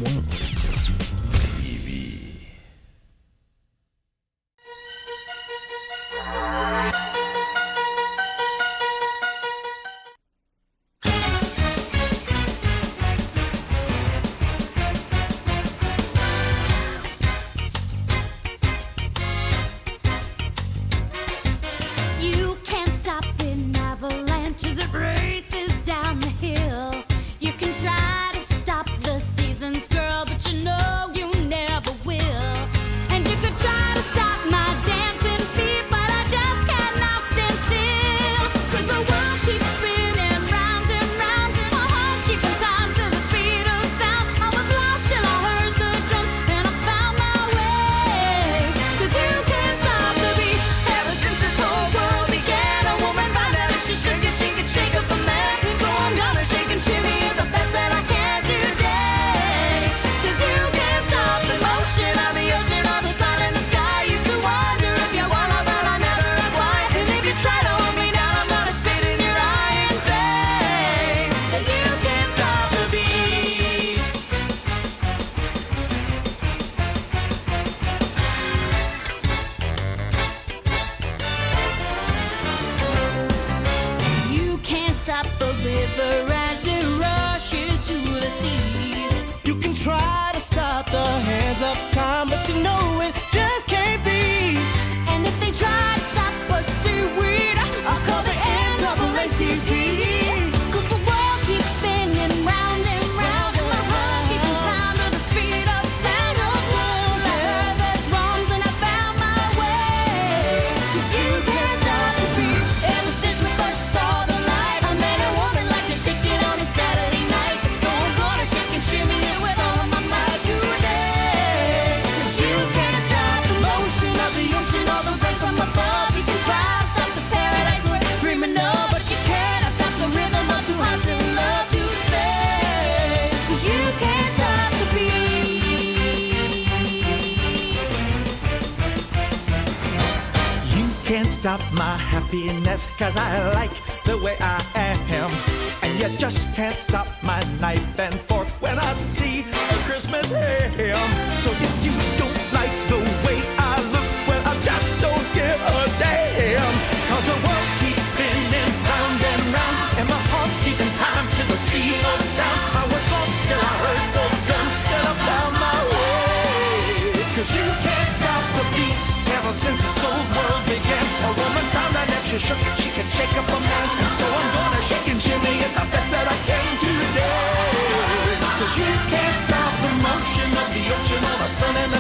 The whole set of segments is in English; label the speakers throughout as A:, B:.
A: H101 TV.
B: You can't stop an avalanche as it races down the hill. You can try to stop the seasons, girl, but you know you never will. And you could try to stop my dancing feet, but I just cannot stand still. 'Cause the world keeps spinning round and round, and my heart's keeping time to the speed of sound. I was lost till I heard the drums, and I found my way. 'Cause you can't stop the beat. Ever since this whole world began, a woman found out that she could shake up a man. So I'm gonna shake and shimmy it the best that I can today. 'Cause you can't stop the motion of the ocean or the sun in the sky. Used to wonder if you wanna, but I never asked why. And if you try to hold me down, I'm gonna spit in your eye and say that you can't stop the beat. You can't stop the river as it rushes to the sea.
C: You can try to stop the hands of time, but you know it just can't be.
B: And if they try to stop us seaweed, I'll call the NAACP. 'Cause the world keeps spinning round and round, and my heart's keeping time to the speed of sound. Till I heard the drums and I found my way. 'Cause you can't stop the beat. Ever since we first saw the light, a man and woman like to shake it on a Saturday night. So I'm gonna shake and shimmy it with all of my might today. 'Cause you can't stop the motion of the ocean or the rain from above. You can try to stop the paradise we're dreaming of, but you cannot stop the rhythm of two hearts in love to stay. 'Cause you can't stop the beat.
C: You can't stop my happiness, 'cause I like the way I am. And you just can't stop my knife and fork when I see a Christmas ham. So if you don't like the way I look, well, I just don't give a damn. 'Cause the world keeps spinning round and round, and my heart's keeping time to the speed of sound. I was lost till I heard the drums, and I found my way. 'Cause you can't stop the beat. Ever since this old world began, a woman found out that she could shake up a man. And so I'm gonna shake and shimmy it the best that I can today. 'Cause you can't stop the motion of the ocean or the sun and the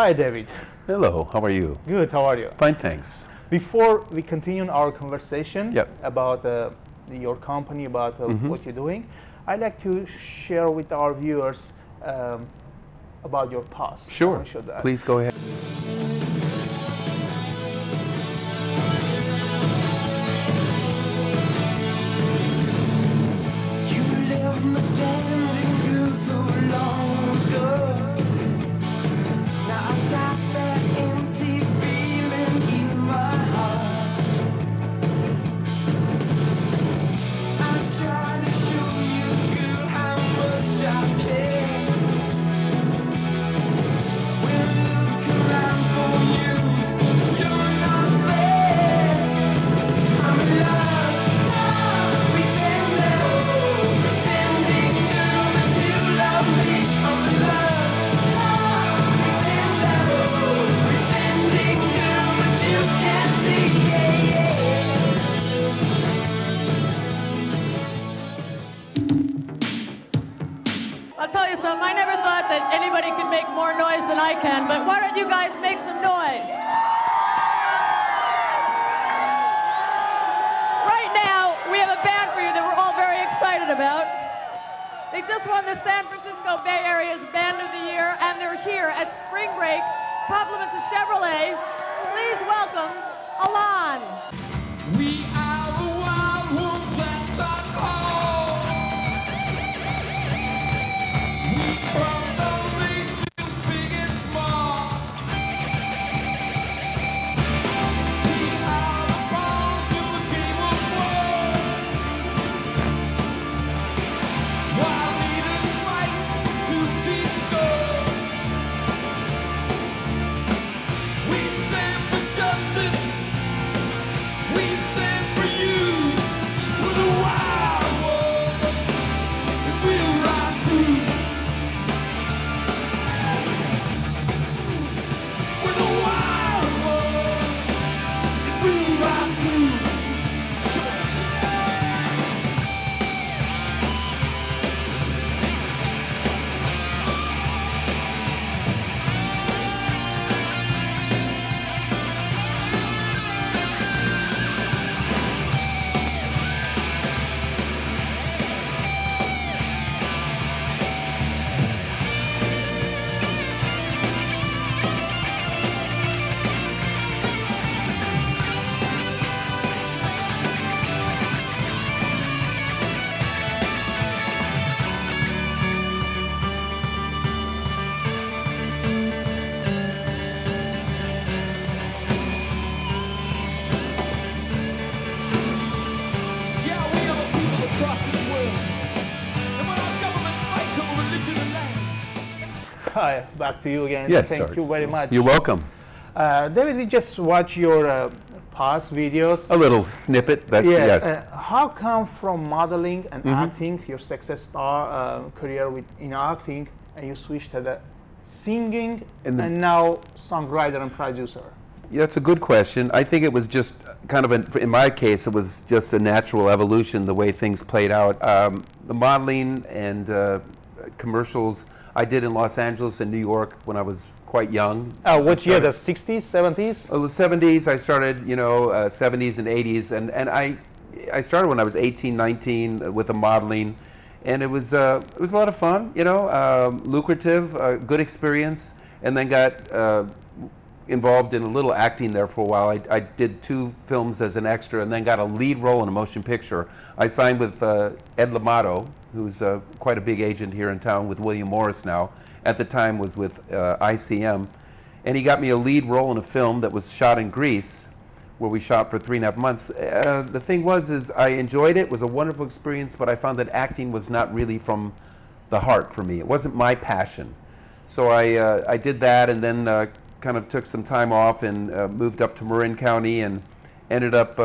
D: Hi, David.
A: Hello, how are you?
D: Good, how are you?
A: Fine, thanks.
D: Before we continue our conversation
A: Yep.
D: about your company, about what you're doing, I'd like to share with our viewers about your past. I
A: Sure,
D: wanna show that.
A: please go ahead.
C: You left me standing here so long ago. Now I got that empty feeling in my heart. I try to show you, girl, how much I care. When I look around for you, you're not there. I'm in love, pretending, girl, that you love me. I'm in love, pretending, girl, that you can't see.
E: I'll tell you something, I never thought that anybody could make more noise than I can, but why don't you guys make some noise? Right now, we have a band for you that we're all very excited about. They just won the San Francisco Bay Area's Band of the Year, and they're here at Spring Break. Compliments to Chevrolet. Please welcome Alon.
C: We are the wild ones that's our call. We cross all nations, big and small. We are the pawns in the game of war. While leaders fight to keep score. We stand for justice. We stand for you. We're the wild ones. And we'll ride through. We're the wild ones. And we'll ride through. Yeah, we are the people across this world. And when our governments fight over religion and land.
D: Hi, back to you again.
A: Yes,
D: Thank
A: sir.
D: you very much.
A: You're welcome.
D: David, we just watched your past videos.
A: A little snippet, that's yes.
D: How come from modeling and acting, your success star career in acting, and you switched to the singing
A: And
D: and,
A: the-
D: now songwriter and producer?
A: Yeah, that's a good question. I think it was just kind of, in my case, it was just a natural evolution, the way things played out. The modeling and commercials I did in Los Angeles and New York when I was quite young.
D: What year, the
A: started-
D: 60s, 70s?
A: The 70s, I started, 70s and 80s, and I started when I was 18, 19 with the modeling, and it was a lot of fun, lucrative, good experience, and then got involved in a little acting there for a while. I did 2 films as an extra, and then got a lead role in a motion picture. I signed with Ed Lamato, who's quite a big agent here in town with William Morris now. At the time was with ICM, and he got me a lead role in a film that was shot in Greece, where we shot for 3.5 months. The thing is I enjoyed it. It was a wonderful experience, but I found that acting was not really from the heart for me. It wasn't my passion. So I did that, and then kind of took some time off and moved up to Marin County and ended up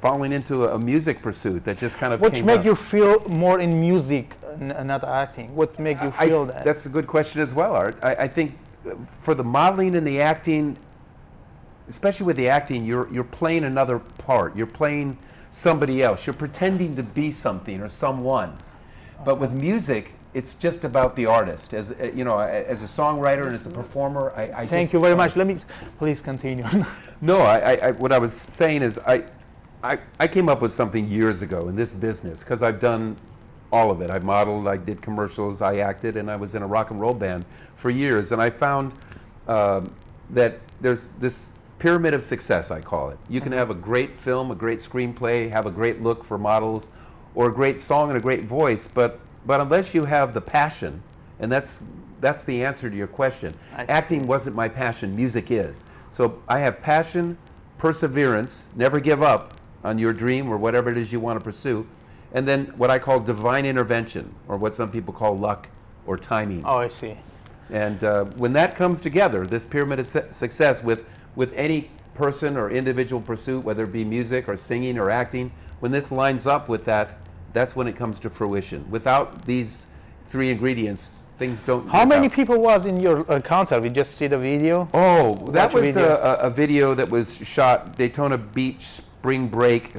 A: falling into a music pursuit that just kind of
D: What
A: came
D: make
A: up.
D: you feel more in music and not acting? What make you feel that?
A: That's a good question as well, Art. I think for the modeling and the acting, especially with the acting, you're playing another part. You're playing somebody else. You're pretending to be something or someone. But with music, it's just about the artist. As you know, as a songwriter and as a performer, I
D: Thank
A: just,
D: you very much. Let me please continue.
A: No, what I was saying is I came up with something years ago in this business because I've done all of it. I modeled, I did commercials, I acted, and I was in a rock and roll band for years. And I found that there's this pyramid of success, I call it. You can have a great film, a great screenplay, have a great look for models, or a great song and a great voice, but unless you have the passion, and that's the answer to your question. Acting wasn't my passion, music is. So I have passion, perseverance, never give up on your dream or whatever it is you want to pursue, and then what I call divine intervention, or what some people call luck or timing.
D: Oh, I see.
A: And when that comes together, this pyramid of success with any person or individual pursuit, whether it be music or singing or acting, when this lines up with that, that's when it comes to fruition. Without these three ingredients, things don't
D: How
A: work
D: many
A: out.
D: people was in your concert? We just see the video.
A: Oh, that
D: Watch
A: was
D: video.
A: a video that was shot Daytona Beach spring break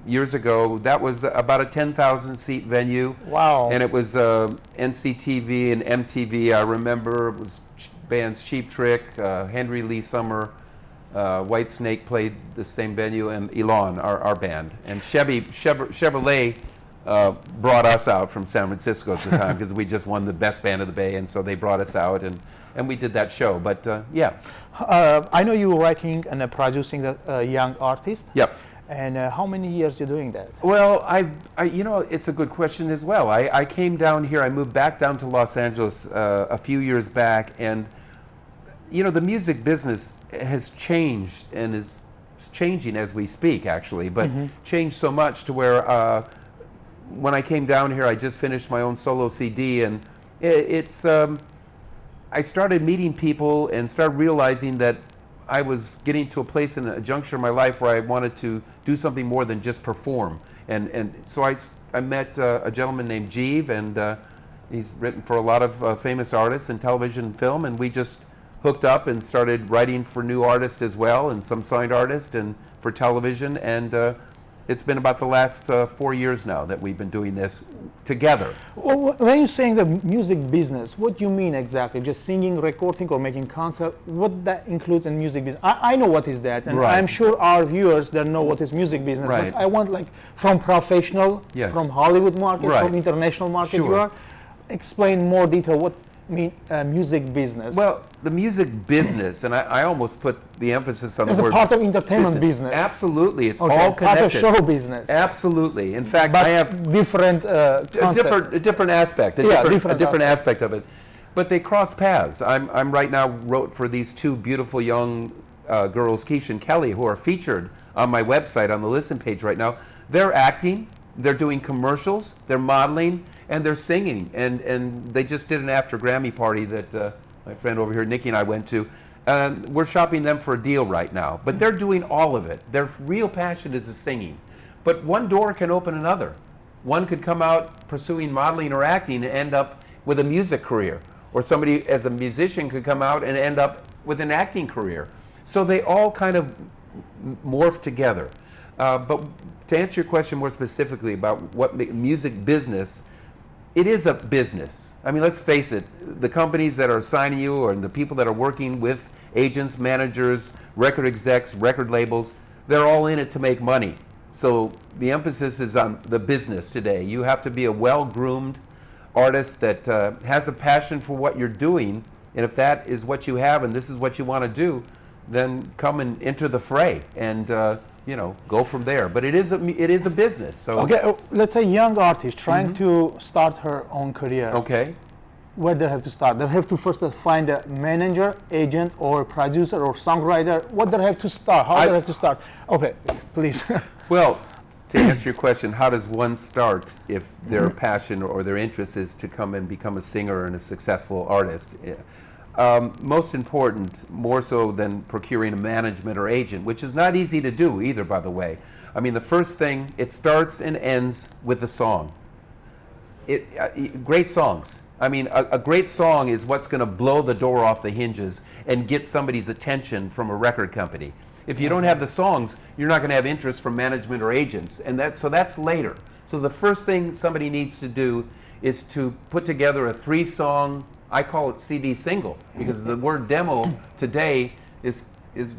A: years ago. That was about a 10,000 seat venue.
D: Wow.
A: And it was NCTV and MTV. I remember it was bands Cheap Trick, Henry Lee Summer, White Snake played the same venue, and Elon, our band. And Chevrolet brought us out from San Francisco at the time because we just won the best band of the Bay, and so they brought us out, and we did that show. But yeah.
D: I know you were writing and producing a young artist.
A: Yep.
D: And how many years you doing that?
A: Well, you know, it's a good question as well. I came down here, I moved back down to Los Angeles a few years back, and you know, the music business has changed and is changing as we speak, actually, but changed so much to where when I came down here, I just finished my own solo CD, and I started meeting people and started realizing that I was getting to a place in a juncture in my life where I wanted to do something more than just perform. And so I met a gentleman named Jeev, and he's written for a lot of famous artists in television and film, and we just hooked up and started writing for new artists as well, and some signed artists, and for television, and it's been about the last 4 years now that we've been doing this together.
D: Well, when you're saying the music business, what do you mean exactly? Just singing, recording, or making concert? What that includes in music business? I know what is that, and
A: Right.
D: I'm sure our viewers don't know what is music business.
A: Right.
D: But I want, like, from professional,
A: Yes.
D: from Hollywood market,
A: Right.
D: from international market.
A: Sure.
D: You are explain more detail what mean music business.
A: Well, the music business, and I almost put the emphasis on
D: as
A: the
D: a
A: word
D: part of entertainment business.
A: Absolutely, it's
D: Okay,
A: all
D: part of
A: connected.
D: show business.
A: Absolutely. In fact,
D: But
A: I have
D: different concept.
A: a different aspect,
D: Yeah,
A: a
D: different
A: different aspect of it. But they cross paths. I'm right now wrote for these two beautiful young girls, Keisha and Kelly, who are featured on my website on the listen page right now. They're acting, they're doing commercials, they're modeling, and they're singing. And they just did an after Grammy party that my friend over here, Nikki, and I went to. We're shopping them for a deal right now. But they're doing all of it. Their real passion is the singing. But one door can open another. One could come out pursuing modeling or acting and end up with a music career. Or somebody as a musician could come out and end up with an acting career. So they all kind of morph together. But to answer your question more specifically about what music business, it is a business. I mean, let's face it, the companies that are signing you or the people that are working with agents, managers, record execs, record labels, they're all in it to make money. So the emphasis is on the business today. You have to be a well-groomed artist that has a passion for what you're doing, and if that is what you have and this is what you want to do, then come and enter the fray and you know, go from there. But it is a business. So
D: Okay, let's say young artist trying to start her own career.
A: okay.
D: Where they have to start? They have to first find a manager, agent, or producer, or songwriter. What they have to start? How they have to start? Okay, please.
A: Well, to answer your question, how does one start if their passion or their interest is to come and become a singer and a successful artist? Most important, more so than procuring a management or agent, which is not easy to do either, by the way. I mean, the first thing, it starts and ends with the song. Great songs. I mean, a great song is what's going to blow the door off the hinges and get somebody's attention from a record company. If you don't have the songs, you're not going to have interest from management or agents, and so that's later. So the first thing somebody needs to do is to put together a 3-song, I call it CD single, because the word demo today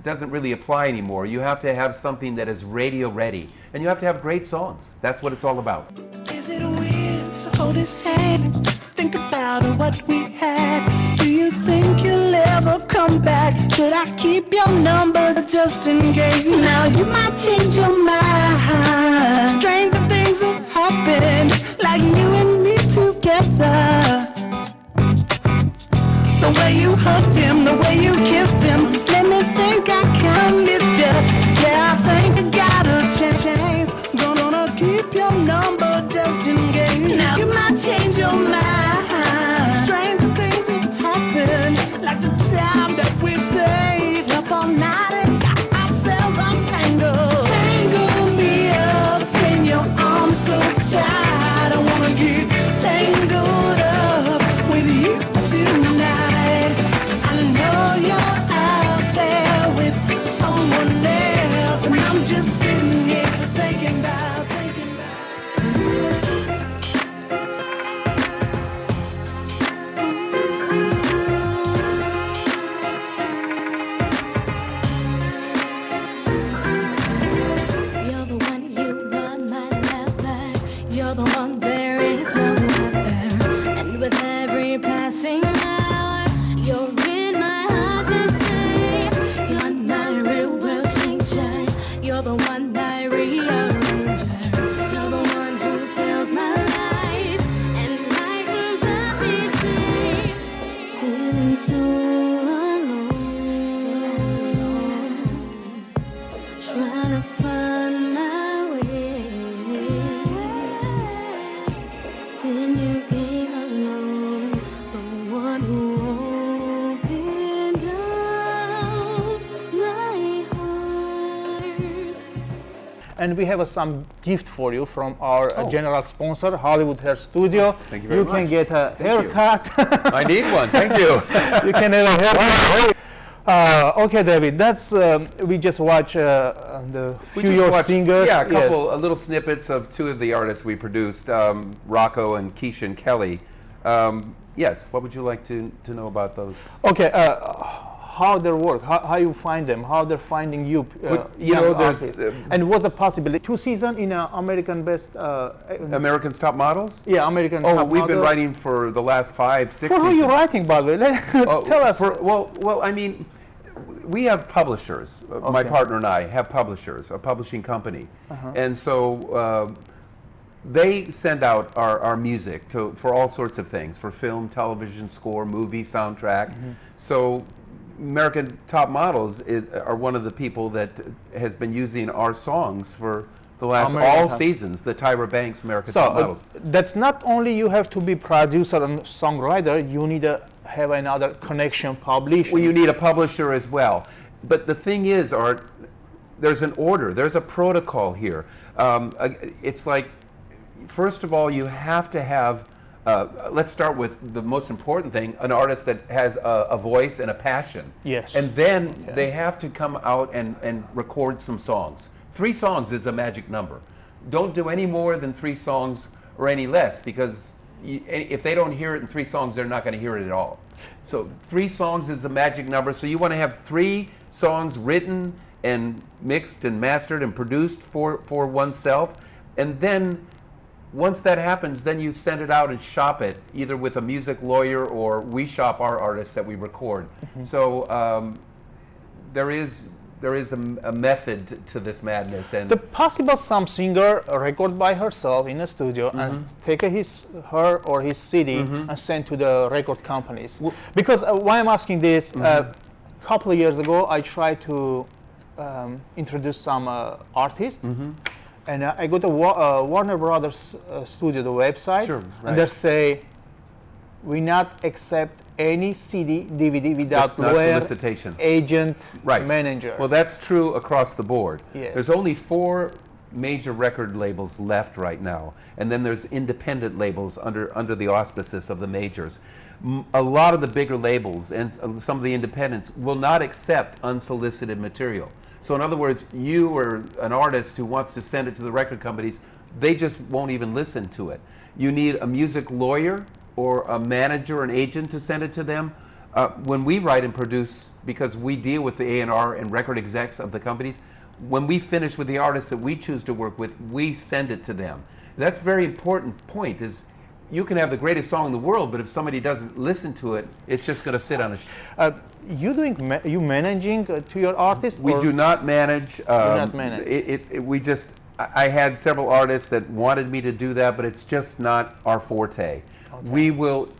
A: doesn't really apply anymore. You have to have something that is radio ready, and you have to have great songs. That's what it's all about.
F: Is it weird to hold his hand? Think about what we had. Do you think you'll ever come back? Should I keep your number just in case? Now you might change your mind. Stranger things have happened, like you and me together. The way you hugged him, the way you kissed him, let me think I kinda missed you. Yeah, I think I got a chance. Gonna keep your number just in case. Now you might change your mind. Stranger things have happened, like the time that we stayed up all night and got ourselves untangled. Tangle me up in your arms so tight. I wanna get tangled up with you tonight. I know you're out there with someone else, and I'm just sitting here thinking about.
B: You're the one, you are my lover. You're the one, there is no other. And with every passing hour, you're in my heart to stay. You're my real world changer. You're the one, my rearranger. You're the one who fills my life and lightens up each day. Feeling so alone, trying to find my way. Then you came along, the one who opened up my heart.
D: And we have some gift for you from our general sponsor, Hollywood Hair Studio.
A: Thank you very
D: can
A: much.
D: get a
A: Thank you.
D: haircut.
A: I need one, thank you.
D: You can have a haircut. Okay, David. That's we just watched the
A: We
D: few
A: just
D: your
A: watched,
D: singers.
A: yeah, a
D: Yes.
A: couple, a little snippets of 2 of the artists we produced, Rocco and Keisha and Kelly. Yes, what would you like to know about those?
D: Okay. How they work? How you find them? How they're finding you?
A: You know,
D: young
A: there's,
D: artists? And what's the possibility? 2 seasons in American Best.
A: American's Top Models?
D: Yeah, American.
A: Oh,
D: Top
A: we've been
D: Model.
A: writing for the last 5, 6
D: For who are
A: seasons.
D: you writing, by the way?
A: Oh,
D: Tell us.
A: Well, I mean, we have publishers. My
D: Okay.
A: partner and I have publishers, a publishing company,
D: Uh-huh.
A: and so they send out our music for all sorts of things, for film, television, score, movie, soundtrack.
D: Mm-hmm.
A: So American Top Models are one of the people that has been using our songs for the last
D: American
A: all
D: Top-
A: seasons, the Tyra Banks American
D: So
A: Top Models.
D: that's not only you have to be producer and songwriter. You need to have another connection publishing.
A: Well, you need a publisher as well. But the thing is, Art, there's an order, there's a protocol here. It's like, first of all, you have to have, let's start with the most important thing, an artist that has a voice and a passion.
D: Yes.
A: And then they have to come out and record some songs. 3 songs is a magic number. Don't do any more than 3 songs or any less, because if they don't hear it in 3 songs, they're not going to hear it at all. So 3 songs is the magic number. So you want to have 3 songs written and mixed and mastered and produced for oneself. And then once that happens, then you send it out and shop it, either with a music lawyer or we shop our artists that we record. So there is a method to this madness. And
D: The possible some singer record by herself in a studio and take her or his CD and send to the record companies. Because why I'm asking this, a couple of years ago I tried to introduce some artists, and I go to Warner Brothers studio, the website,
A: Sure, right.
D: and they say we not accept any CD, DVD without
A: That's not
D: lawyer,
A: solicitation.
D: agent,
A: Right.
D: manager.
A: Well, that's true across the board.
D: Yes.
A: There's only 4 major record labels left right now, and then there's independent labels under the auspices of the majors. A lot of the bigger labels and some of the independents will not accept unsolicited material. So in other words, you or an artist who wants to send it to the record companies, they just won't even listen to it. You need a music lawyer or a manager, an agent to send it to them. When we write and produce, because we deal with the A&R and record execs of the companies, when we finish with the artists that we choose to work with, we send it to them. That's a very important point, is you can have the greatest song in the world, but if somebody doesn't listen to it, it's just going to sit on a
D: You managing to your artists?
A: We do not manage.
D: Do not manage.
A: I had several artists that wanted me to do that, but it's just not our forte. Okay. We will,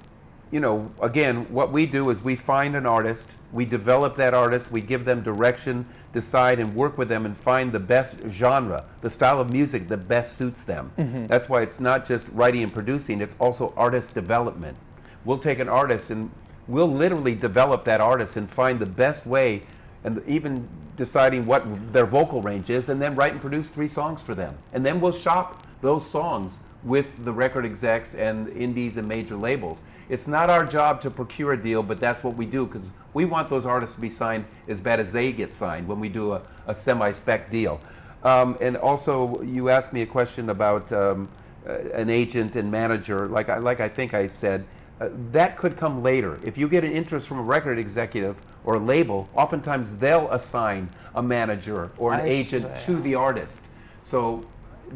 A: again, what we do is we find an artist, we develop that artist, we give them direction, decide and work with them and find the best genre, the style of music that best suits them. Mm-hmm. That's why it's not just writing and producing, it's also artist development. We'll take an artist and we'll literally develop that artist and find the best way, and even deciding what their vocal range is, and then write and produce 3 songs for them. And then we'll shop those songs with the record execs and indies and major labels. It's not our job to procure a deal, but that's what we do, because we want those artists to be signed as bad as they get signed when we do a semi-spec deal. And also, you asked me a question about an agent and manager. Like I think I said, that could come later. If you get an interest from a record executive or a label, oftentimes they'll assign a manager or an agent to the artist. So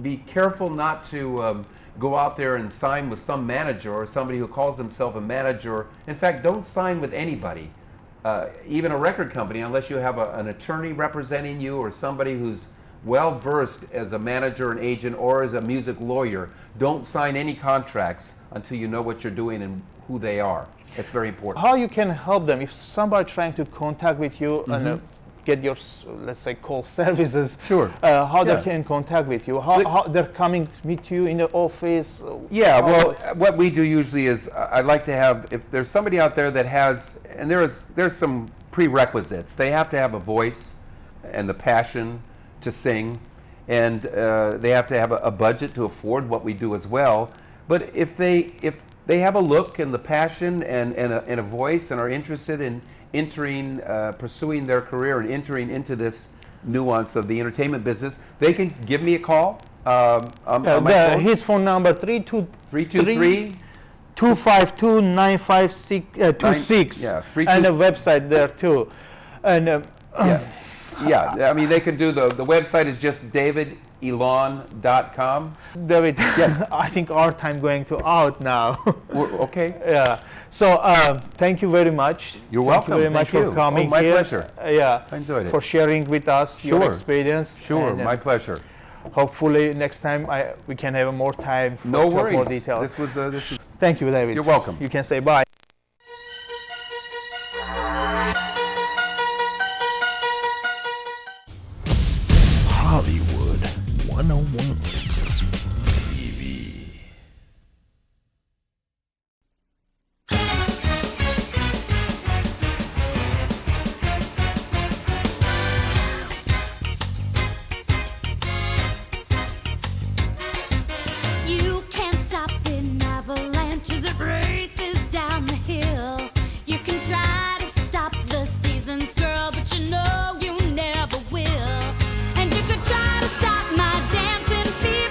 A: be careful not to go out there and sign with some manager or somebody who calls himself a manager. In fact, don't sign with anybody, even a record company, unless you have an attorney representing you or somebody who's well versed as a manager, an agent, or as a music lawyer. Don't sign any contracts until you know what you're doing and who they are. It's very important.
D: How you can help them if somebody trying to contact with you and get your, let's say, call services?
A: Sure.
D: How they can contact with you? How they're coming meet you in the office?
A: Yeah, well, what we do usually is I'd like to have, if there's somebody out there that has, and there's some prerequisites. They have to have a voice and the passion to sing, and they have to have a budget to afford what we do as well. But if they have a look and the passion and a voice and are interested in entering, pursuing their career and entering into this nuance of the entertainment business, they can give me a call.
D: His phone number 323
F: 252 956
A: Yeah,
F: and a website there too. And
A: yeah, I mean, they can do the website is just davidilon.com.
D: David,
A: yes,
D: I think our time going to out now.
A: Okay.
D: Yeah. So thank you very much.
A: You're welcome.
D: Thank you very much for coming
A: my
D: here.
A: Pleasure.
D: Yeah.
A: I enjoyed it.
D: For sharing with us your experience.
A: Sure,
D: and,
A: my pleasure.
D: Hopefully next time we can have more time for
A: no worries.
D: More details.
A: This was
D: Thank you, David.
A: You're welcome.
D: You can say bye.
C: Hollywood 101 TV.
B: You can't stop an avalanche as it races down the hill. You can try to stop the seasons, girl, but you know you never will. And you could try to stop my dancing feet.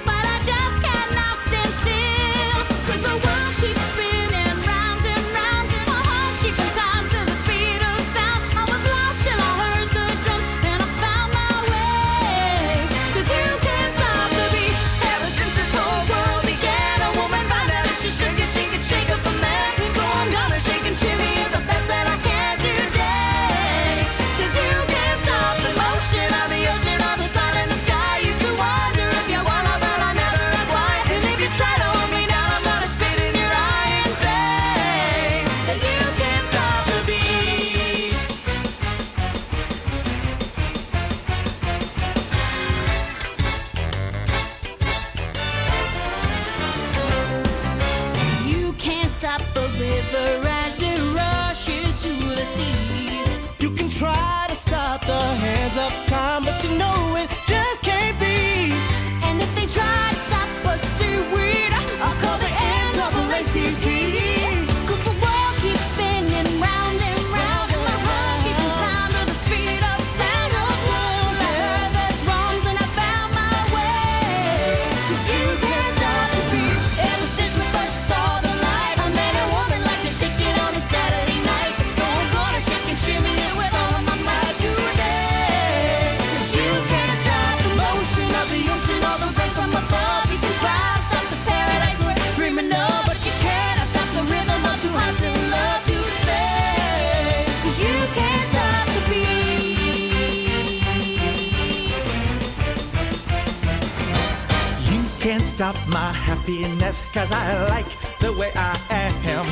C: can't stop my happiness, 'cause I like the way I am.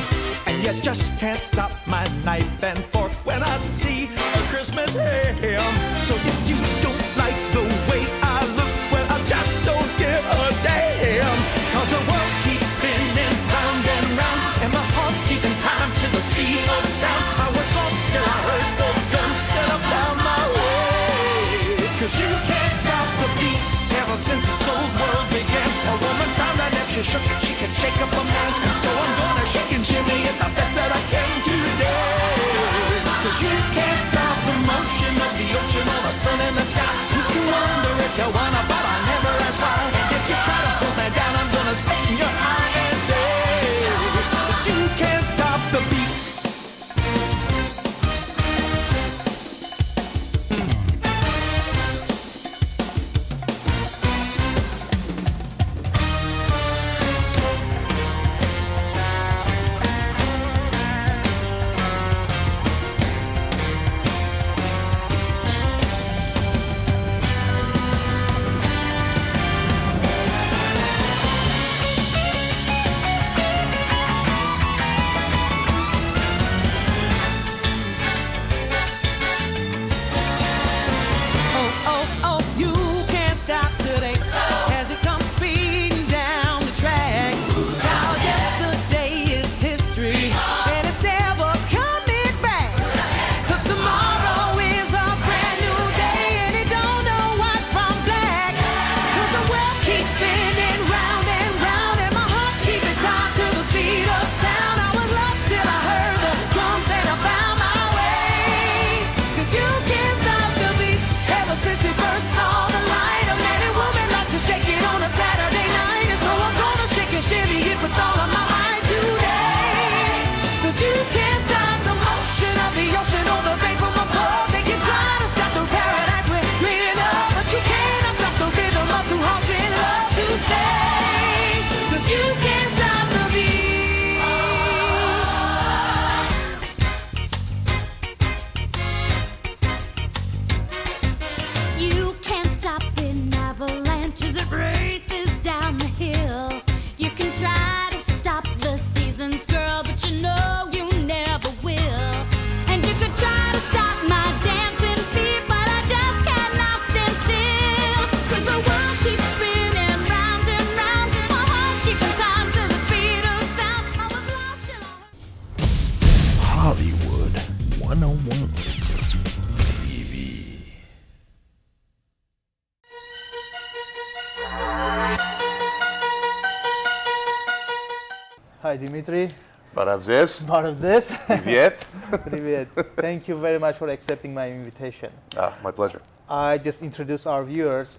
C: And you just can't stop my knife and fork when I see a Christmas ham. So if you don't like the way I look, well, I just don't give a damn. 'Cause the world keeps spinning round and round, and my heart's keeping time to the speed of sound. I was lost till I heard the drums, till I found my way. 'Cause you can't stop the beat. Ever since this old world began, a woman found out if she shook, she could shake up a man. And so I'm gonna shake and shimmy it the best that I can today. 'Cause you can't stop the motion of the ocean or the sun in the sky. You can wonder if you wanna, but I never ask why. And if you try to pull me down, I'm gonna spit in your eye and say that you can't stop the beat.
G: Hollywood 101 TV.
D: Hi, Dimitri.
H: Baravzes,
D: Baravzes.
H: Привет.
D: Привет. Thank you very much for accepting my invitation.
H: My pleasure.
D: I just introduced our viewers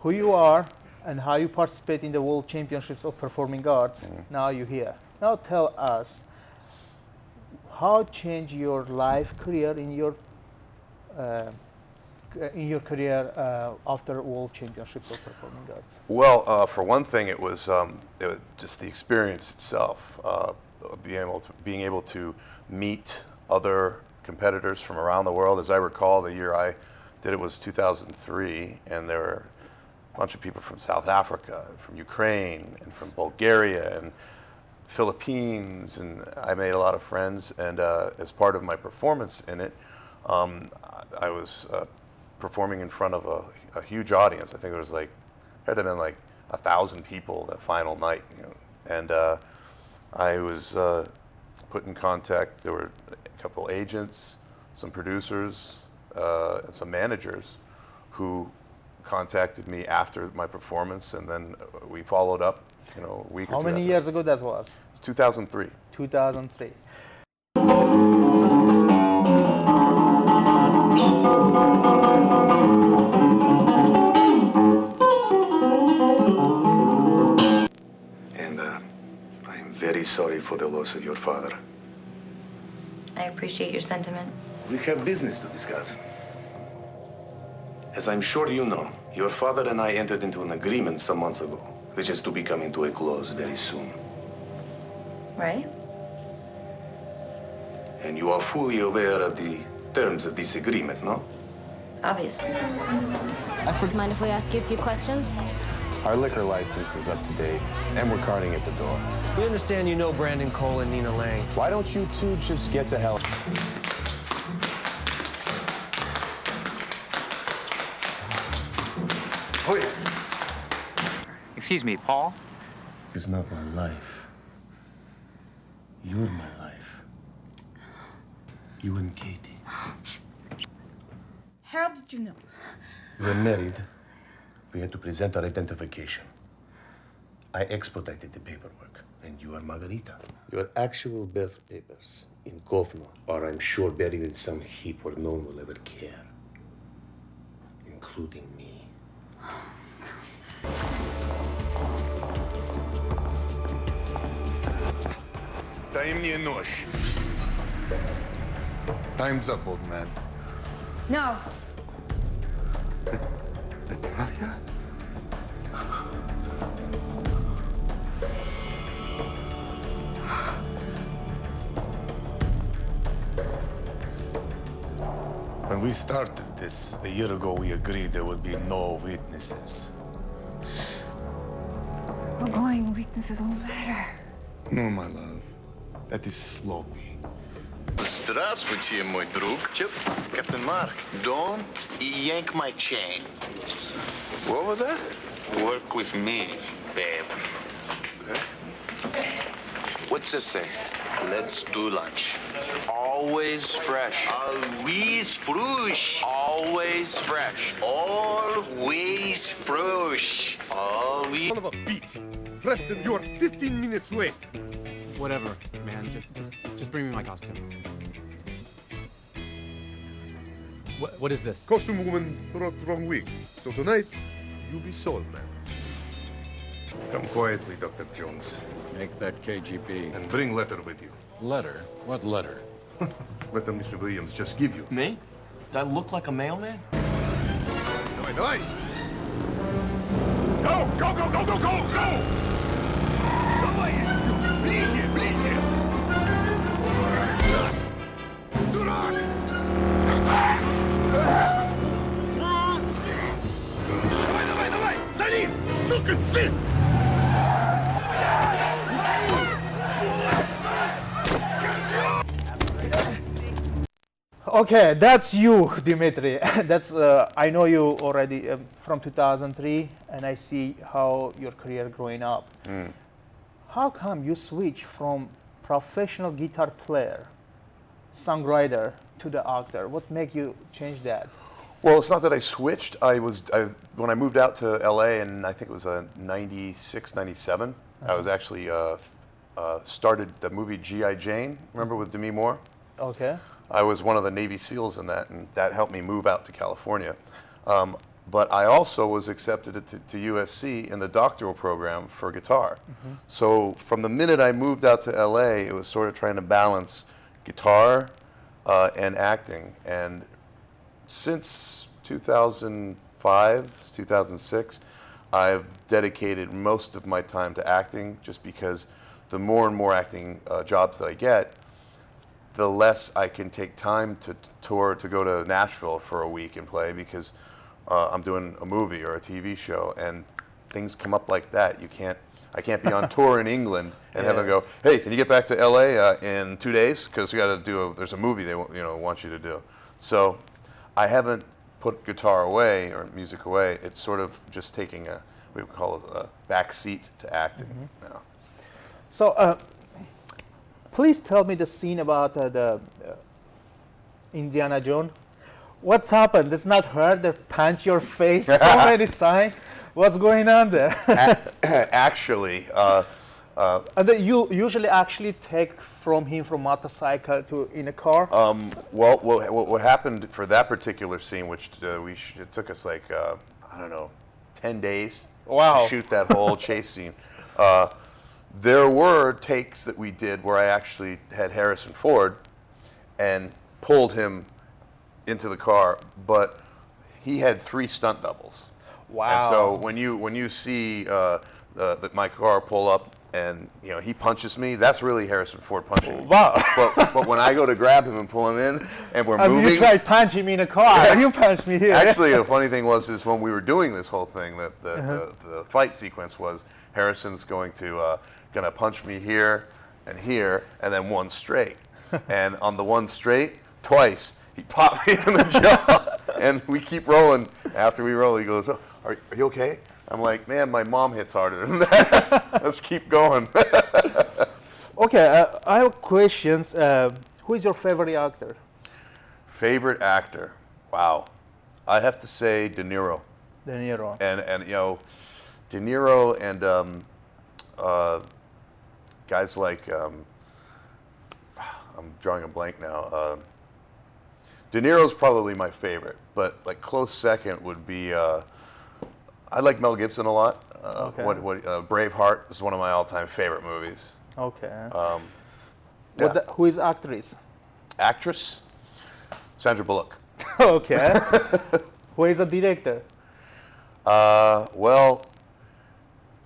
D: who you are and how you participate in the World Championships of Performing Arts. Now you're here. Now tell us how changed your life career in your career after World Championships of Performing Arts.
H: Well, for one thing, it was just the experience itself, being able to meet other competitors from around the world. As I recall, the year I did it was 2003, and there were a bunch of people from South Africa, from Ukraine, and from Bulgaria, and Philippines, and I made a lot of friends. And as part of my performance in it, I was performing in front of a huge audience. I think it was like, had to have been like 1,000 people that final night, you know. And I was put in contact. There were a couple agents, some producers, and some managers who contacted me after my performance, and then we followed up, you know, a week or two.
D: How many
H: after.
D: years ago that was?
H: It's 2003.
D: 2003.
I: And I am very sorry for the loss of your father.
J: I appreciate your sentiment.
I: We have business to discuss. As I'm sure you know, your father and I entered into an agreement some months ago, which is to be coming to a close very soon.
J: Right?
I: And you are fully aware of the terms of this agreement, no?
J: Obviously.
K: Mind if we ask you a few questions?
I: Our liquor license is up to date, and we're carding at the door.
K: We understand you know Brandon Cole and Nina Lang.
I: Why don't you two just get the hell...
L: Excuse me, Paul?
I: It's not my life. You're my life. You and Katie.
M: How did you know?
I: We were married. We had to present our identification. I expedited the paperwork, and you are Margarita. Your actual birth papers in Kovno are, I'm sure, buried in some heap where no one will ever care, including me.
N: Дай мне нож. Time's up, old man.
M: No.
N: Natalia? When we started this a year ago, we agreed there would be no witnesses.
M: We're going witnesses won't matter.
N: No, my love. That is sloppy.
O: Здравствуйте, мой друг. Captain Mark, don't yank my chain. What was that? Work with me, babe. Okay. What's this say? Let's do lunch. Always fresh. Always fresh. Always fresh. Always fresh. Always.
N: Son of a bitch. Preston, you're 15 minutes late.
L: Whatever, man. Just bring me my costume. What is this?
N: Costume woman brought wrong wig. So tonight, you'll be sold, man. Come quietly, Dr. Jones.
P: Make that KGB.
N: And bring letter with you.
P: Letter? What letter?
N: Letter Mr. Williams just give you.
K: Me? Do I look like a mailman?
N: Давай, давай! Go, go, go, go, go, go, go! Давай еще! Ближе, ближе! Дурак! Давай, давай, давай! За ним! Сукин сын!
D: Okay, that's you, Dimitri. That's I know you already from 2003, and I see how your career growing up. How come you switch from professional guitar player, songwriter, to the actor? What make you change that?
H: Well, it's not that I switched. When I moved out to LA, and I think it was 96, 97, I was actually started the movie G.I. Jane. Remember with Demi Moore?
D: Okay.
H: I was one of the Navy SEALs in that, and that helped me move out to California. But I also was accepted to USC in the doctoral program for guitar. So from the minute I moved out to LA, it was sort of trying to balance guitar and acting. And since 2005, 2006, I've dedicated most of my time to acting, just because the more and more acting jobs that I get, the less I can take time to tour, to go to Nashville for a week and play, because I'm doing a movie or a TV show, and things come up like that. I can't be on tour in England and have them go, hey, can you get back to LA in 2 days? Because we got to do there's a movie they want you to do. So I haven't put guitar away or music away. It's sort of just taking we would call it a back seat to acting now.
D: So please tell me the scene about the Indiana Jones. What's happened? It's not her that punch your face so many times. What's going on there?
H: Actually,
D: and then you usually actually take from motorcycle to in a car.
H: Well, what happened for that particular scene, which it took us like I don't know, 10 days to shoot that whole chase scene. There were takes that we did where I actually had Harrison Ford and pulled him into the car, but he had 3 stunt doubles.
D: Wow!
H: And so when you see that my car pull up and you know he punches me. That's really Harrison Ford punching me.
D: Wow.
H: But when I go to grab him and pull him in, and we're
D: I mean,
H: moving,
D: you tried punching me in a car. You punched me here.
H: Actually, the funny thing was is when we were doing this whole thing, that the fight sequence was Harrison's going to punch me here, and then one straight. And on the one straight, twice, he popped me in the jaw. And we keep rolling. After we roll, he goes, oh, are you okay? I'm like, man, my mom hits harder than that. Let's keep going.
D: Okay, I have questions. Who is your favorite actor?
H: Favorite actor? Wow. I have to say De Niro.
D: De Niro.
H: And you know, De Niro and guys like, I'm drawing a blank now. De Niro's probably my favorite, but like close second would be, I like Mel Gibson a lot.
D: Okay.
H: Braveheart is one of my all-time favorite movies.
D: Okay.
H: Yeah.
D: Who is actress?
H: Actress? Sandra Bullock.
D: Okay. Who is a director?
H: Well,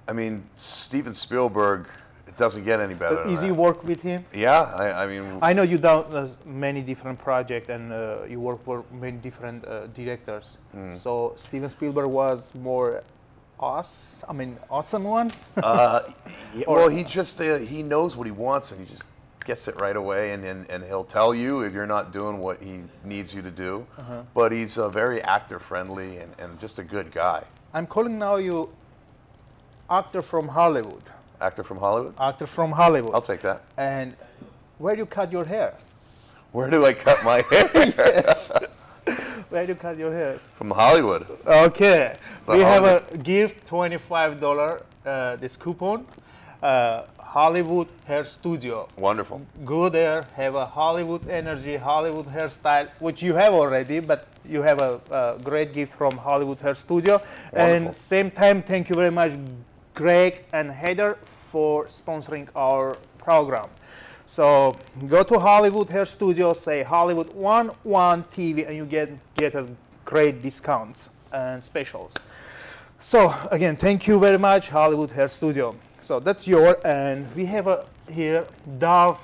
H: I mean, Steven Spielberg, it doesn't get any better than
D: Easy
H: that.
D: work with him?
H: Yeah, I mean...
D: I know you done many different projects and you work for many different directors. So Steven Spielberg was more awesome one?
H: Well, he just, he knows what he wants and he just gets it right away, and he'll tell you if you're not doing what he needs you to do. But he's very actor-friendly and just a good guy.
D: I'm calling now you actor from Hollywood.
H: Actor from Hollywood?
D: Actor from Hollywood.
H: I'll take that.
D: And where do you cut your hair?
H: Where do I cut my hair?
D: Yes. Where do you cut your hair?
H: From Hollywood.
D: Okay.
H: The
D: We have
H: Hollywood.
D: a gift, $25, this coupon. Hollywood Hair Studio.
H: Wonderful.
D: Go there, have a Hollywood energy, Hollywood hairstyle, which you have already, but you have a great gift from Hollywood Hair Studio.
H: Wonderful.
D: And same time, thank you very much, Greg and Heather, for sponsoring our program. So go to Hollywood Hair Studio, say hollywood101 TV, and you get a great discounts and specials. So again, thank you very much, Hollywood Hair Studio. So that's your, and we have here Dove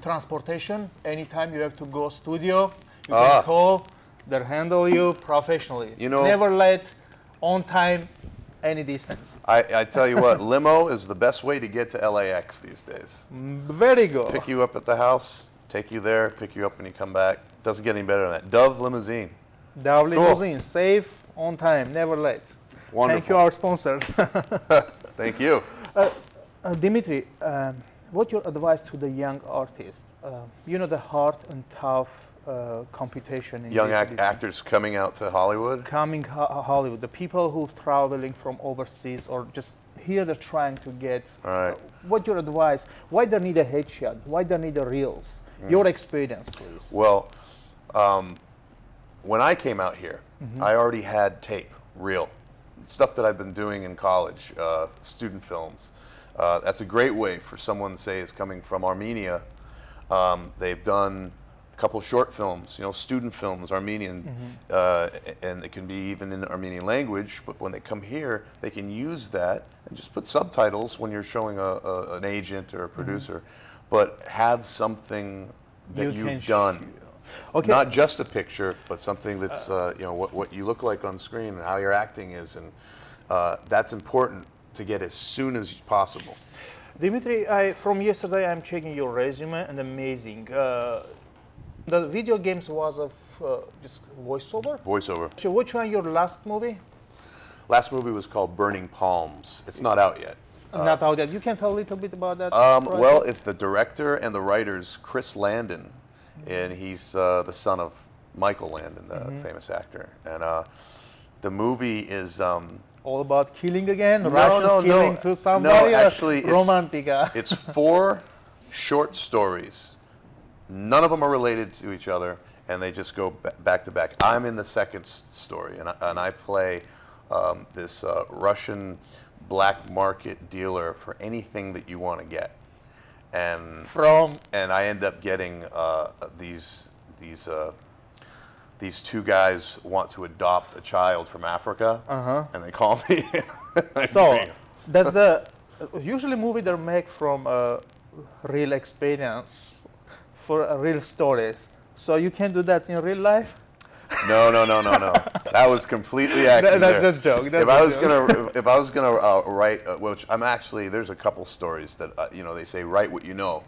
D: Transportation. Anytime you have to go studio, you can call. They'll handle you professionally.
H: You know,
D: never late, on time, any distance.
H: I tell you what, limo is the best way to get to LAX these days.
D: Very good.
H: Pick you up at the house, take you there, pick you up when you come back. Doesn't get any better than that. Dove Limousine.
D: Dove
H: Cool.
D: Limousine, safe, on time, never late.
H: Wonderful.
D: Thank you, our sponsors.
H: Thank you.
D: Dimitri, what's your advice to the young artists? You know, the hard and tough computation in
H: Young
D: this business.
H: actors coming out to Hollywood.
D: Coming Hollywood, the people who traveling from overseas or just here they're trying to get.
H: All right.
D: What's your advice? Why they need a headshot? Why they need a reels? Your experience, please.
H: Well, when I came out here, I already had tape, reel, stuff that I've been doing in college, student films. That's a great way for someone, say, is coming from Armenia. They've done a couple short films, you know, student films, Armenian, and it can be even in Armenian language, but when they come here, they can use that and just put subtitles when you're showing an agent or a producer, but have something that you've done.
D: Okay.
H: Not just a picture, but something that's you know what you look like on screen and how your acting is, and that's important to get as soon as possible.
D: Dimitri, from yesterday I'm checking your resume and amazing. The video games was of just voiceover.
H: Voiceover.
D: So which one your last movie?
H: Last movie was called Burning Palms. It's not out yet.
D: Not out yet. You can tell a little bit about that.
H: Well, it's the director and the writers, Chris Landon, and he's the son of Michael Landon, the famous actor. And the movie is
D: all about killing again.
H: No,
D: Russians killing to somebody.
H: No, actually,
D: romantica.
H: It's 4 short stories. None of them are related to each other, and they just go back to back. I'm in the second story, and I play this Russian black market dealer for anything that you want to get. And I end up getting these 2 guys want to adopt a child from Africa, and they call me.
D: So that's the Usually movies are made from real experience for real stories. So you can do that in real life?
H: No. That was completely acting.
D: That's
H: there.
D: a joke.
H: If I was gonna write, which I'm actually, there's a couple stories that they say write what you know.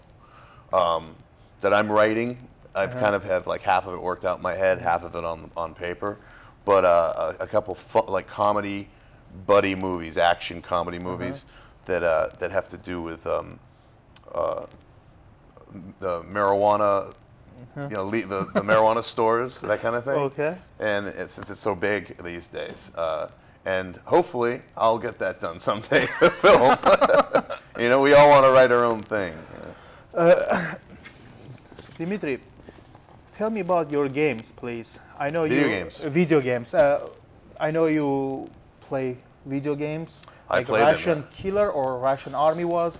H: That I'm writing. I've kind of have like half of it worked out in my head, half of it on paper. But a couple like comedy, buddy movies, action comedy movies that have to do with the marijuana. The marijuana stores, that kind of thing.
D: Okay.
H: And since it's so big these days, and hopefully I'll get that done someday. Film. We all want to write our own thing.
D: Dimitri, tell me about your games, please. I know
H: Video games.
D: Video games. I know you play video games.
H: I
D: like
H: play them,
D: Russian Killer or Russian Army was.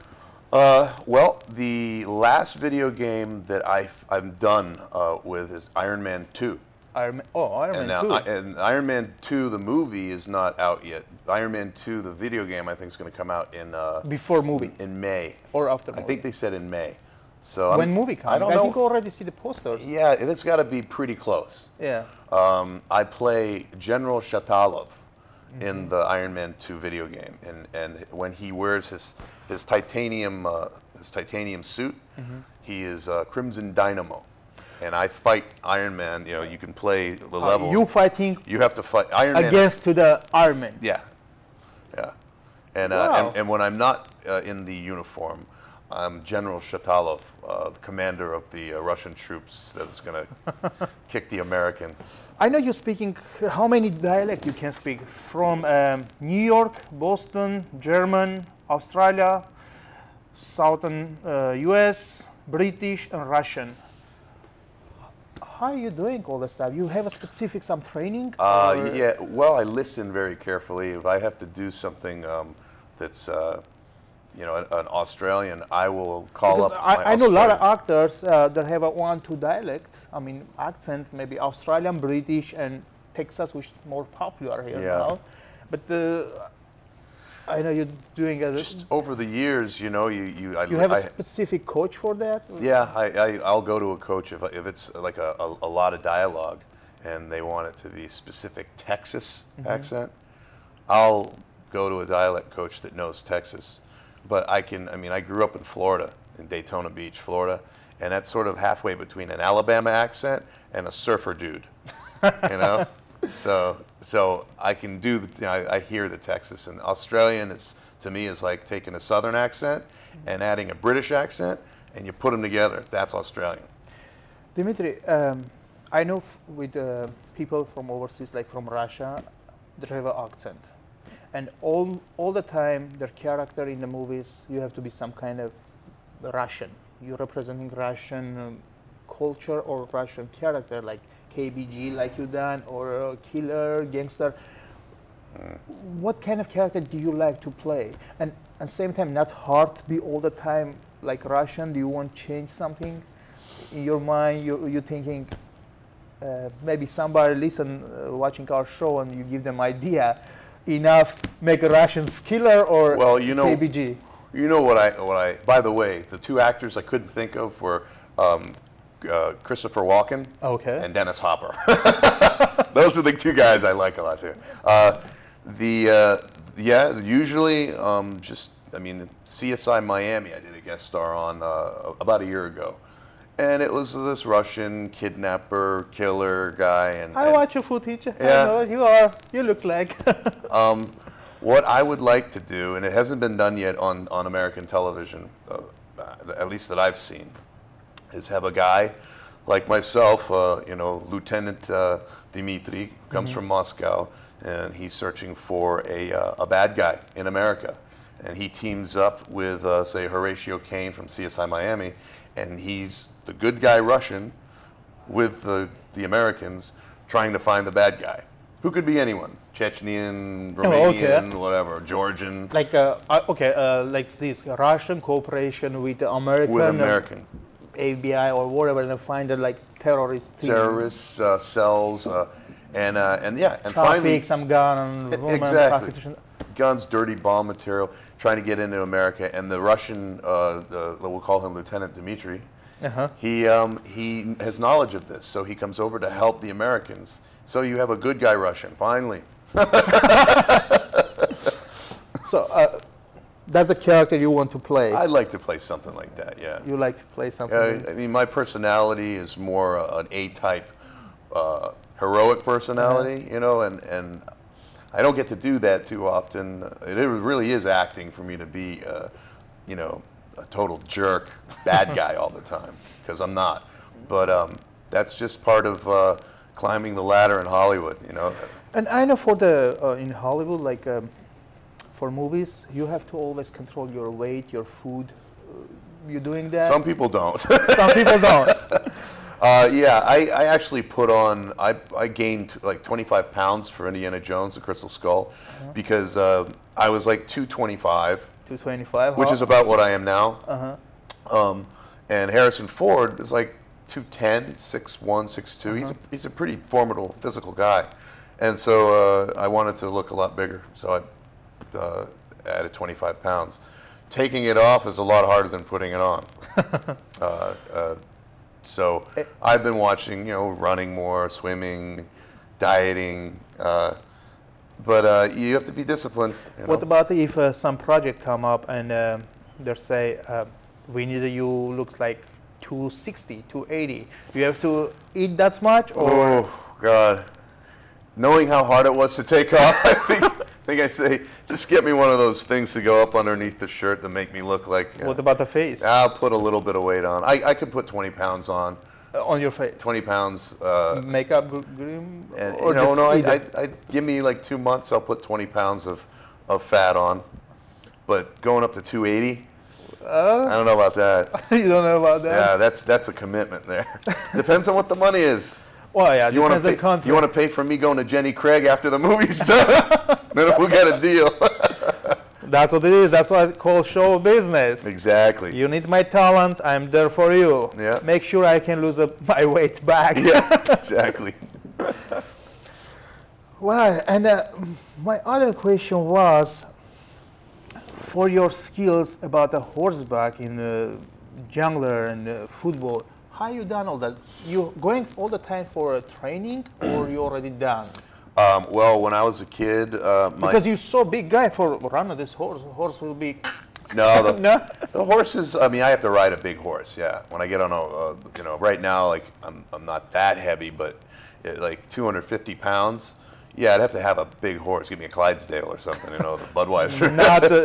H: Well, the last video game that I'm done with is Iron Man 2.
D: Iron Man 2.
H: And Iron Man 2, the movie, is not out yet. Iron Man 2, the video game, I think is going to come out in
D: before movie.
H: In May.
D: Or after movie.
H: I think they said in May. So
D: when movie comes,
H: I don't know.
D: think I already see the posters.
H: Yeah, it's got to be pretty close.
D: Yeah.
H: I play General Shatalov in the Iron Man 2 video game, and when he wears his titanium suit, he is Crimson Dynamo, and I fight Iron Man. You can play the level.
D: You fighting?
H: You have to fight Iron Man
D: against to the Iron Man.
H: Yeah, and
D: Wow.
H: and when I'm not in the uniform, I'm General Shatalov, the commander of the Russian troops that's going to kick the Americans.
D: I know you're speaking, how many dialects you can speak? From New York, Boston, German, Australia, Southern US, British, and Russian. How are you doing all this stuff? You have a specific some training?
H: Yeah, well, I listen very carefully. If I have to do something that's an Australian, I will call up my
D: I know a lot of
H: Australian.
D: actors that have a 1-2 dialect. I mean, accent, maybe Australian, British, and Texas, which is more popular here now. But I know you're doing a...
H: Just over the years, you
D: have a specific coach for that?
H: Yeah, I'll go to a coach if it's like a lot of dialogue and they want it to be specific Texas accent. I'll go to a dialect coach that knows Texas. But I grew up in Florida, in Daytona Beach, Florida, and that's sort of halfway between an Alabama accent and a surfer dude, So I can do I hear the Texas, and Australian to me is like taking a Southern accent and adding a British accent, and you put them together. That's Australian.
D: Dimitri, I know with people from overseas, like from Russia, they have an accent. And all the time, their character in the movies, you have to be some kind of Russian. You're representing Russian culture or Russian character, like KBG, like you done, or killer, gangster. What kind of character do you like to play? And at the same time, not hard to be all the time like Russian. Do you want to change something in your mind? You're thinking maybe somebody watching our show, and you give them idea. Enough make a Russian killer or KBG?
H: You know what I by the way, the two actors I couldn't think of were Christopher Walken and Dennis Hopper. Those are the two guys I like a lot too. Usually CSI Miami I did a guest star on about a year ago. And it was this Russian kidnapper, killer guy.
D: I watch your footage.
H: Yeah.
D: I know you look like.
H: What I would like to do, and it hasn't been done yet on American television, at least that I've seen, is have a guy like myself, Lieutenant Dmitri, comes from Moscow, and he's searching for a bad guy in America. And he teams up with, say, Horatio Caine from CSI Miami, and he's the good guy Russian with the Americans trying to find the bad guy, who could be anyone, Chechnyan, Romanian, whatever, Georgian.
D: Like like this Russian cooperation with the American.
H: With American.
D: FBI or whatever, and find it like terrorists.
H: Terrorists, cells, and
D: traffic,
H: finally
D: some gun, woman,
H: exactly.
D: prostitution.
H: guns, dirty bomb material, trying to get into America. And the Russian, we'll call him Lieutenant Dmitry, he has knowledge of this, so he comes over to help the Americans. So you have a good guy Russian, finally.
D: So that's the character you want to play.
H: I'd like to play something like that, yeah.
D: You like to play something.
H: I mean, my personality is more an A-type, heroic personality, you know, and I don't get to do that too often. It really is acting for me to be, you know, a total jerk, bad guy all the time, because I'm not. But that's just part of climbing the ladder in Hollywood, you know.
D: And I know for the in Hollywood, like for movies, you have to always control your weight, your food. You doing that?
H: Some people don't.
D: Some people don't.
H: Yeah, I actually put on, I gained like 25 pounds for Indiana Jones, the Crystal Skull, because I was like 225.
D: 225?
H: Which is about what I am now. And Harrison Ford is like 210, 6'1", 6'2". He's a pretty formidable physical guy. And so I wanted to look a lot bigger, so I added 25 pounds. Taking it off is a lot harder than putting it on. So I've been watching, you know, running more, swimming, dieting, but you have to be disciplined. You know?
D: What about if some project come up and they say, we need you looks like 260, 280. You have to eat that much? Or?
H: Oh, God. Knowing how hard it was to take off, I think I say, just get me one of those things to go up underneath the shirt to make me look like...
D: What about the face?
H: I'll put a little bit of weight on. I could put 20 pounds on.
D: On your face?
H: 20 pounds.
D: Makeup cream?
H: And, you know, no, I give me like 2 months, I'll put 20 pounds of fat on. But going up to 280, I don't know about that.
D: You don't know about that?
H: Yeah, that's a commitment there. Depends on what the money is.
D: Well, yeah,
H: you want to pay for me going to Jenny Craig after the movie's done? Then we'll get a deal.
D: That's what it is. That's what I call show business.
H: Exactly.
D: You need my talent. I'm there for you.
H: Yeah.
D: Make sure I can lose my weight back.
H: Yeah, exactly.
D: Well, and my other question was, for your skills about the horseback in jungler and football, how you done all that? You going all the time for training, or you already done?
H: Well, when I was a kid,
D: because you're so big guy for running this horse. Horse will be.
H: No,
D: no.
H: The horses. I mean, I have to ride a big horse. Yeah, when I get on a, you know, right now, like I'm not that heavy, but like 250 pounds. Yeah, I'd have to have a big horse. Give me a Clydesdale or something, you know, the Budweiser.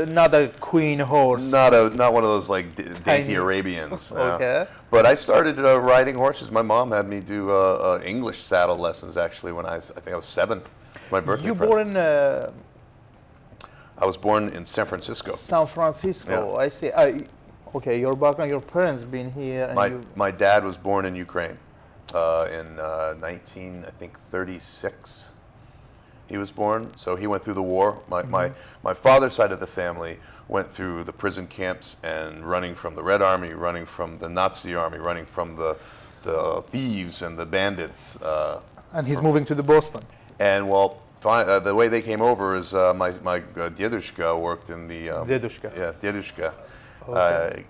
D: not a queen horse.
H: Not one of those like dainty Arabians.
D: Okay.
H: But I started riding horses. My mom had me do English saddle lessons actually when I think I was 7. My birthday.
D: You
H: present.
D: born in?
H: I was born in San Francisco.
D: San Francisco.
H: Yeah.
D: I see. Okay, your background. Your parents been here. And
H: my dad was born in Ukraine in 1936. He was born, so he went through the war. My father's side of the family went through the prison camps and running from the Red Army, running from the Nazi Army, running from the thieves and the bandits.
D: And he's moving to the Boston.
H: And well, the way they came over is my Dedushka worked in the
D: Dedushka.
H: Yeah, Dedushka.
D: Okay.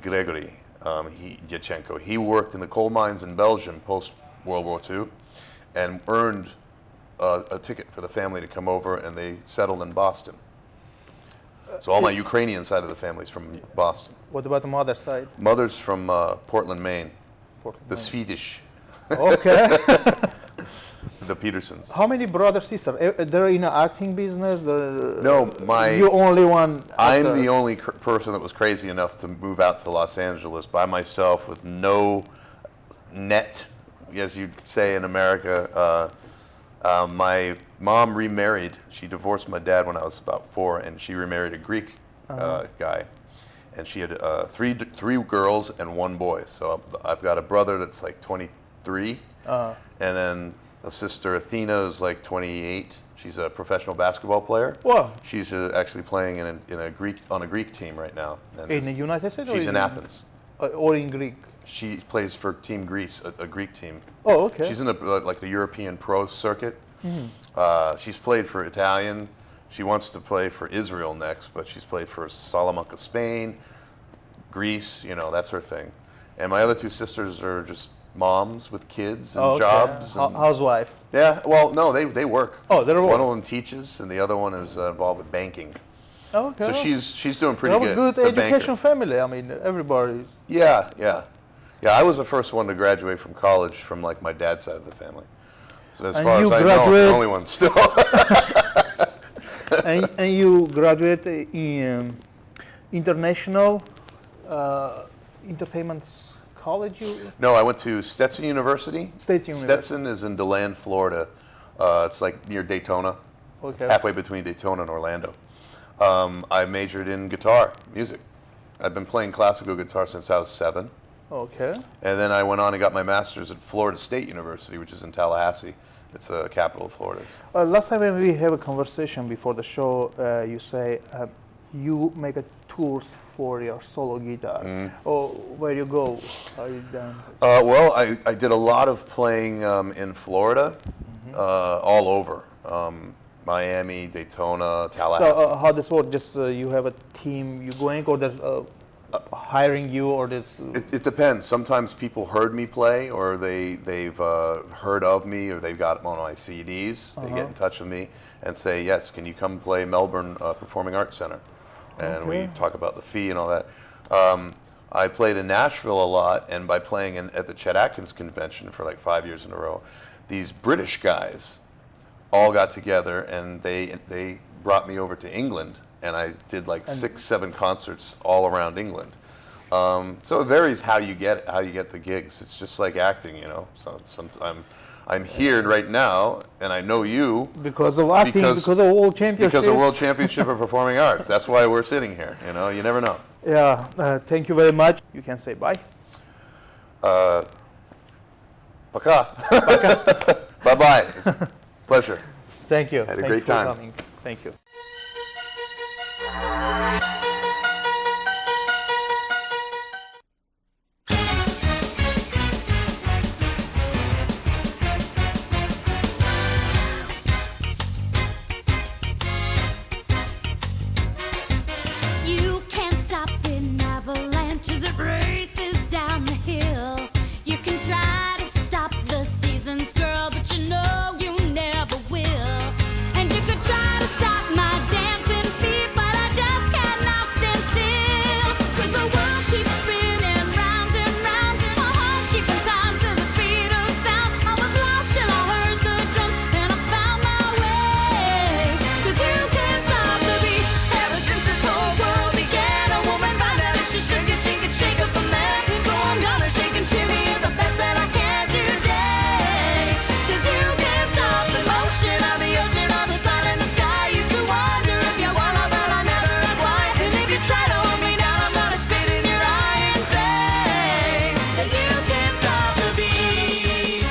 H: Gregory Dyachenko. He worked in the coal mines in Belgium post World War II, and earned a ticket for the family to come over, and they settled in Boston. So all my Ukrainian side of the family is from Boston.
D: What about the mother's side?
H: Mother's from Portland, Maine.
D: Portland,
H: the
D: Maine.
H: Swedish.
D: Okay.
H: The Petersons.
D: How many brothers, sisters? They're in the acting business?
H: No,
D: You only one?
H: I'm the only person that was crazy enough to move out to Los Angeles by myself with no net, as you'd say in America. My mom remarried. She divorced my dad when I was about 4, and she remarried a Greek guy. And she had three girls and 1 boy. So I've got a brother that's like 23, and then a sister, Athena, is like 28. She's a professional basketball player.
D: Whoa.
H: She's actually playing on a Greek team right now. And
D: in the United States?
H: She's in Athens.
D: Or in Greek?
H: She plays for Team Greece, a Greek team.
D: Oh, okay.
H: She's in the European pro circuit.
D: Mm-hmm.
H: She's played for Italian, She wants to play for Israel next, but she's played for Salamanca, Spain, Greece, you know, that's her thing. And my other two sisters are just moms with kids and jobs. And
D: Housewife.
H: yeah, well, no, they work.
D: Oh, they're
H: One of them teaches, and the other one is involved with banking.
D: Okay.
H: So she's doing pretty
D: You have
H: good.
D: a good
H: the
D: education
H: banker.
D: family. I mean, everybody.
H: Yeah. I was the first one to graduate from college from like my dad's side of the family. So as
D: And
H: far as
D: you
H: I know, I'm the
D: graduate-
H: only one still.
D: and you graduate in international entertainment college?
H: No, I went to Stetson University.
D: Stetson
H: Stetson is in DeLand, Florida. It's like near Daytona,
D: Okay.
H: halfway between Daytona and Orlando. I majored in guitar, music. I've been playing classical guitar since I was 7.
D: Okay.
H: And then I went on and got my master's at Florida State University, which is in Tallahassee. It's the capital of Florida.
D: Last time when we have a conversation before the show, you say you make a tours for your solo guitar. Oh, where you go? Are you done?
H: Well, I did a lot of playing in Florida, all over. Miami, Daytona, Tallahassee.
D: So how this work? Just you have a team you going, or there's hiring you, or this?
H: It depends. Sometimes people heard me play, or they've heard of me, or they've got one of my CDs. They get in touch with me and say, yes, can you come play Melbourne Performing Arts Center? And we talk about the fee and all that. I played in Nashville a lot, and by playing at the Chet Atkins convention for like 5 years in a row, these British guys all got together, and they brought me over to England, and I did like 6, 7 concerts all around England. So it varies how you get the gigs. It's just like acting, you know. So I'm here right now, and I know you
D: Because of acting, because of World Championship.
H: Because of World Championship of Performing Arts. That's why we're sitting here. You know, you never know.
D: Yeah. Thank you very much. You can say bye.
H: Пока. Bye bye. Pleasure.
D: Thank you.
H: Had a
D: Thank
H: great
D: you for
H: time.
D: coming. Thank you.
B: You can't stop an avalanche as it races down the hill. You can try to stop the seasons, girl, but you know you never will. And you could try to stop my dancing feet, but I just cannot stand still. 'Cause the world keeps spinning round and round. My heart's keeping time to the speed of sound. I was lost till I heard the drums, and I found my way. 'Cause you can't stop the beat. Ever since this whole world began, a woman found out that she could shake up a man. So I'm gonna shake and shimmy the best that I can today. 'Cause you can't stop the motion of the ocean, of the sun and the sky. You could wonder if you wanna, but I never ask why. And if you try to hold me down, I'm gonna spit in your eye and say that you can't stop the beat.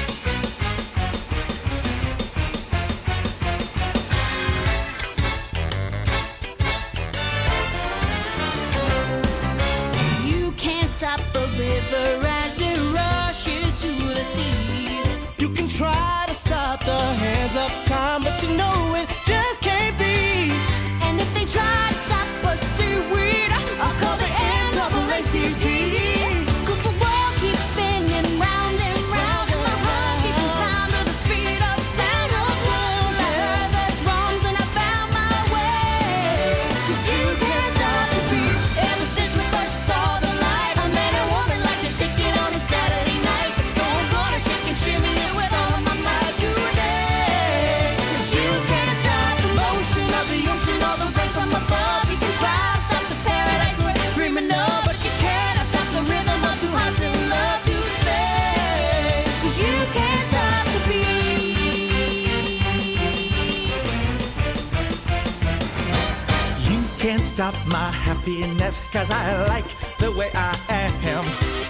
B: You can't stop the river as it rushes to the sea.
F: You can try to stop the hands of time, but you know it just can't be.
B: And if they try to stop us seaweed, I'll call the NAACP. 'Cause the world keeps spinning round and round, and my heart's keeping time to the speed of sound. I was lost till I heard the drums, and I found my way. 'Cause you can't stop the beat. Ever since we first saw the light, a man and woman like to shake it on a Saturday night. So I'm gonna shake and shimmy it with all of my might today. 'Cause you can't stop the motion of the ocean or the rain from above. You can try to stop the paradise we're dreaming of, but you cannot stop the rhythm of two hearts in love to stay. 'Cause you can't stop the beat.
C: You can't stop my happiness, 'cause I like the way I am.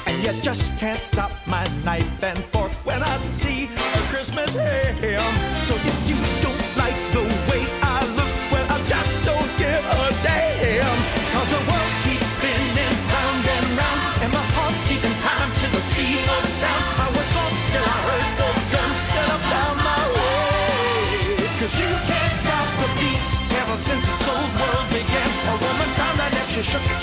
C: And you just can't stop my knife and fork when I see a Christmas ham. So if you don't like the way I look, well, I just don't give a damn. 'Cause the world keeps spinning round and round, and my heart's keeping time to the speed of sound. I was lost till I heard the drums, and I found my way. 'Cause you can't stop the beat. Ever shook.